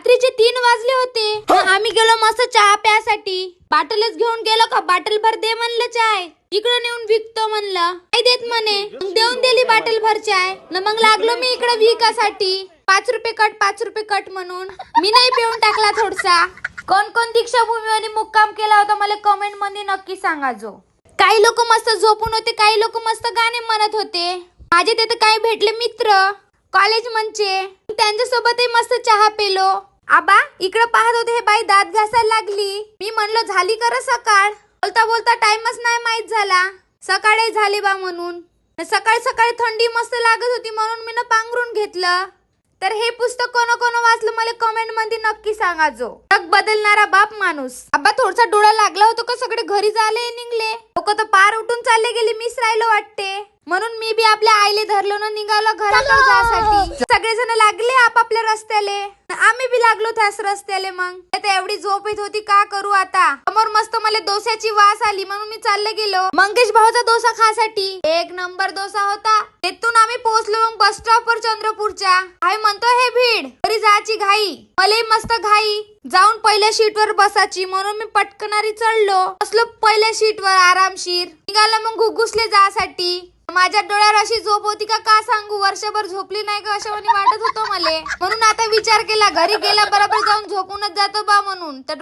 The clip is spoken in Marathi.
रात्रीचे 3 वाजले होते. आम्ही गेलो मस्त चहा प्यासाठी. बाटलच घेऊन गेलो का बाटल भर दे म्हणलं चाय. इकडे नेऊन विकतो म्हणलं. नाही देत म्हणे. मग देऊन दिली बाटल भर चाय. न मग लागलो मी इकडे विकासाठी. 5 रुपये कट 5 रुपये कट म्हणून. मी नाही पिऊन टाकला थोडसा. कोण कोण दीक्षाभूमीवर मुक्काम केला होता मला कमेंट मध्ये नक्की सांगा जो. काही लोक मस्त झोपून होते, काही लोक मस्त गाणे म्हणत होते. माझे तिथे काही भेटले मित्र कॉलेज मनचे, त्यांच्यासोबतही मस्त चहा पेलो. आबा इकडे पाहत होते हे बाई दात घासायला लागली. मी म्हणलो झाली कर सकाळ. बोलता बोलता टाइमच नाही माहित झाला. सकाळी झाली बा म्हणून. सकाळी सकाळी थंडी मस्त लागत होती म्हणून मी पांघरून घेतलं. तर हे पुस्तक कोण वाचलं मला कमेंट मध्ये नक्की सांगा जो. जग बदलणारा बाप माणूस. आबा थोडसा डोळा लागला होता का सगळे घरी झाले निघले. लोक तर पार उठून चालले गेले. मिस राहिलो वाटते. म्हणून मी बी आपल्या आईले धरलो ना निघालो घराकडे जासाठी. सगळेजण लागले आपापल्या रस्त्याले. आम्ही बी लागलो त्याच रस्त्याले. मग एवढी झोप येत होती का करू आता. समोर मस्त मला डोस्याची वास आली म्हणून मी चालले गेलो मंगेश भाऊचा डोसा खासाठी. 1 नंबर डोसा होता. तिथून आम्ही पोहोचलो मग बस स्टॉप वर चंद्रपूरच्या. काय म्हणतो हे भीड घरी जायची घाई. मलाही मस्त घाई जाऊन पहिल्या सीट वर बसायची म्हणून मी पटकनारी चढलो. बसलो पहिल्या सीट वर आरामशीर. निघाला मग घुगुसले जासाठी. माझ्या डोळ्यावर अशी झोप होती का सांगू. वर्षभर झोपली नाही का अशा वाटत होतं मला. म्हणून आता विचार केला घरी गेला बरोबर जाऊन झोपूनच जातो बा म्हणून. तर